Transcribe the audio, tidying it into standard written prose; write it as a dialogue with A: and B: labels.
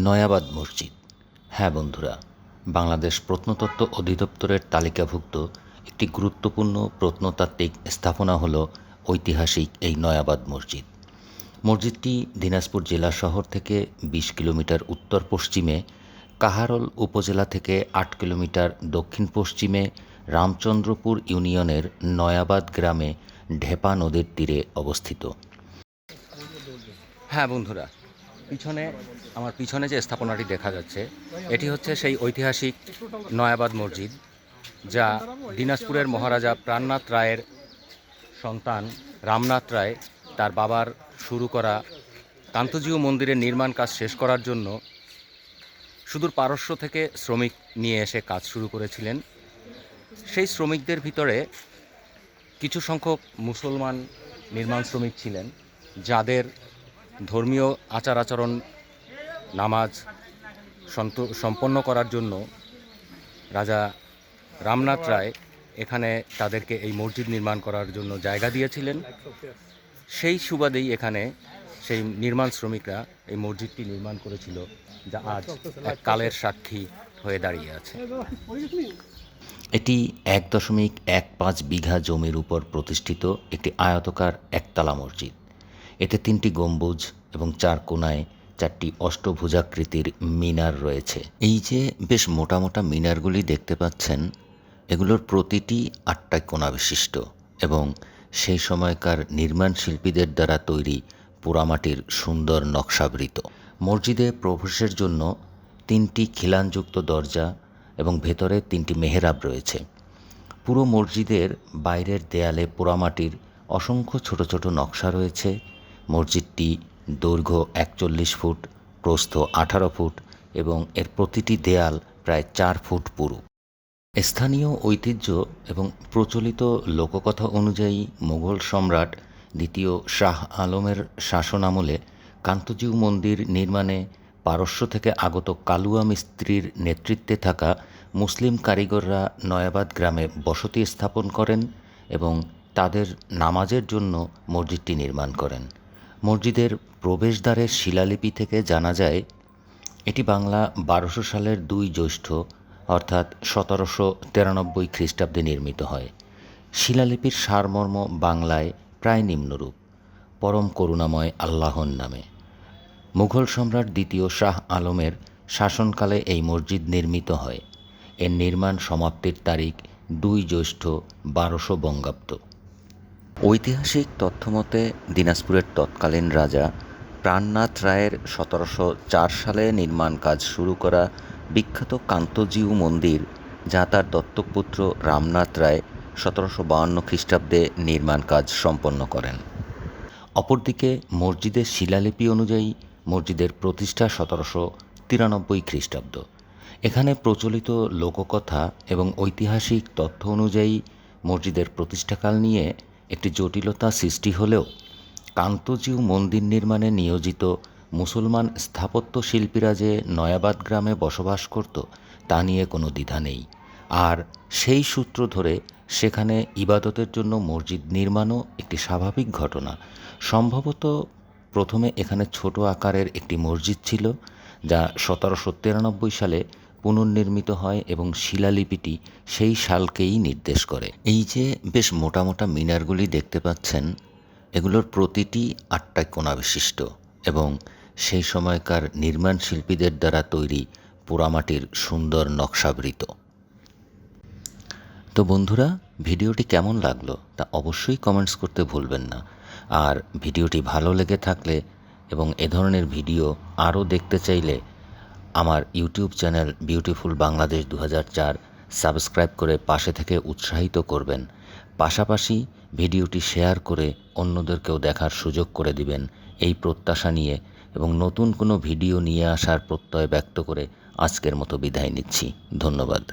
A: নয়াবাদ মসজিদ। হ্যাঁ বন্ধুরা, বাংলাদেশ প্রত্নতত্ত্ব অধিদপ্তরের তালিকাভুক্ত একটি গুরুত্বপূর্ণ প্রত্নতাত্ত্বিক স্থাপনা হল ঐতিহাসিক এই নয়াবাদ মসজিদ। মসজিদটি দিনাজপুর জেলা শহর থেকে ২০ কিলোমিটার উত্তর পশ্চিমে, কাহারোল উপজেলা থেকে ৮ কিলোমিটার দক্ষিণ পশ্চিমে, রামচন্দ্রপুর ইউনিয়নের নয়াবাদ গ্রামে ঢেপা নদীর তীরে অবস্থিত। হ্যাঁ বন্ধুরা, আমার পিছনে যে স্থাপনাটি দেখা যাচ্ছে, এটি হচ্ছে সেই ঐতিহাসিক নয়াবাদ মসজিদ, যা দিনাজপুরের মহারাজা প্রাণনাথ রায়ের সন্তান রামনাথ রায় তার বাবার শুরু করা কান্তজিউ মন্দিরের নির্মাণ কাজ শেষ করার জন্য সুদূর পারস্য থেকে শ্রমিক নিয়ে এসে কাজ শুরু করেছিলেন। সেই শ্রমিকদের ভিতরে কিছু সংখ্যক মুসলমান নির্মাণ শ্রমিক ছিলেন, যাদের ধর্মীয় আচার আচরণ, নামাজ সম্পন্ন করার জন্য রাজা রামনাথ রায় এখানে তাদেরকে এই মসজিদ নির্মাণ করার জন্য জায়গা দিয়েছিলেন। সেই সুবাদেই এখানে সেই নির্মাণ শ্রমিকরা এই মসজিদটি নির্মাণ করেছিল, যা আজ এক কালের সাক্ষী হয়ে দাঁড়িয়ে আছে। এটি ১.১৫ বিঘা জমির উপর প্রতিষ্ঠিত একটি আয়তাকার একতলা মসজিদ। এতে ৩টি গম্বুজ এবং ৪ কোণায় ৪টি অষ্টভুজাকৃতির মিনার রয়েছে। এই যে বেশ মোটা মোটা মিনারগুলি দেখতে পাচ্ছেন, এগুলোর প্রতিটি ৮টা কোণা বিশিষ্ট এবং সেই সময়কার নির্মাণ শিল্পীদের দ্বারা তৈরি পোড়ামাটির সুন্দর নকশাবৃত। মসজিদে প্রবেশের জন্য ৩টি খিলানযুক্ত দরজা এবং ভেতরে ৩টি মেহরাব রয়েছে। পুরো মসজিদের বাইরের দেয়ালে পোড়ামাটির অসংখ্য ছোট ছোট নকশা রয়েছে। মসজিদটি দৈর্ঘ্য ৪১ ফুট, প্রস্থ ১৮ ফুট এবং এর প্রতিটি দেয়াল প্রায় ৪ ফুট পুরু। স্থানীয় ঐতিহ্য এবং প্রচলিত লোককথা অনুযায়ী মোগল সম্রাট দ্বিতীয় শাহ আলমের শাসনামলে কান্তজিউ মন্দির নির্মাণে পারস্য থেকে আগত কালুয়া মিস্ত্রির নেতৃত্বে থাকা মুসলিম কারিগররা নয়াবাদ গ্রামে বসতি স্থাপন করেন এবং তাদের নামাজের জন্য মসজিদটি নির্মাণ করেন। মসজিদের প্রবেশদ্বারের শিলালিপি থেকে জানা যায়, এটি বাংলা ১২০০ সালের ২ জ্যৈষ্ঠ অর্থাৎ ১৭৯৩ খ্রিস্টাব্দে নির্মিত হয়। শিলালিপির সারমর্ম বাংলায় প্রায় নিম্নরূপ: পরম করুণাময় আল্লাহর নামে। মুঘল সম্রাট দ্বিতীয় শাহ আলমের শাসনকালে এই মসজিদ নির্মিত হয়। এর নির্মাণ সমাপ্তির তারিখ ২ জ্যৈষ্ঠ ১২০০ বঙ্গাব্দ। ঐতিহাসিক তথ্যমতে দিনাজপুরের তৎকালীন রাজা প্রাণনাথ রায়ের ১৭০৪ সালে নির্মাণ কাজ শুরু করা বিখ্যাত কান্তজিউ মন্দির, যা তার দত্তক পুত্র রামনাথ রায় ১৭৫২ খ্রিস্টাব্দে নির্মাণ কাজ সম্পন্ন করেন। অপরদিকে মসজিদের শিলালিপি অনুযায়ী মসজিদের প্রতিষ্ঠা ১৭৯৩ খ্রিস্টাব্দ। এখানে প্রচলিত লোককথা এবং ঐতিহাসিক তথ্য অনুযায়ী মসজিদের প্রতিষ্ঠাকাল নিয়ে একটি জটিলতা সৃষ্টি হলেও কান্তজিউ মন্দির নির্মাণে নিয়োজিত মুসলমান স্থাপত্য শিল্পীরা যে নয়াবাদ গ্রামে বসবাস করত, তা নিয়ে কোনো দ্বিধা নেই। আর সেই সূত্র ধরে সেখানে ইবাদতের জন্য মসজিদ নির্মাণও একটি স্বাভাবিক ঘটনা। সম্ভবত প্রথমে এখানে ছোট আকারের একটি মসজিদ ছিল, যা ১৭৯৩ সালে পুনর্নির্মিত হয় এবং শিলালিপিটি সেই সালকেই নির্দেশ করে। এই যে বেশ মোটা মোটা মিনারগুলি দেখতে পাচ্ছেন, এগুলোর প্রতিটি ৮টা কোণা বিশিষ্ট এবং সেই সময়কার নির্মাণ শিল্পীদের দ্বারা তৈরি পোড়ামাটির সুন্দর নকশাবৃত। তো বন্ধুরা, ভিডিওটি কেমন লাগলো তা অবশ্যই কমেন্টস করতে ভুলবেন না। আর ভিডিওটি ভালো লেগে থাকলে এবং এ ধরনের ভিডিও আরও দেখতে চাইলে আমার YouTube channel beautiful Bangladesh ২০০৪ subscribe করে পাশে থেকে উৎসাহিত করবেন। পাশাপাশি ভিডিওটি শেয়ার করে অন্যদেরকেও দেখার সুযোগ করে দিবেন, এই প্রত্যাশা নিয়ে এবং নতুন কোনো ভিডিও নিয়ে আসার প্রত্যয় ব্যক্ত করে আজকের মতো বিদায় নিচ্ছি। ধন্যবাদ।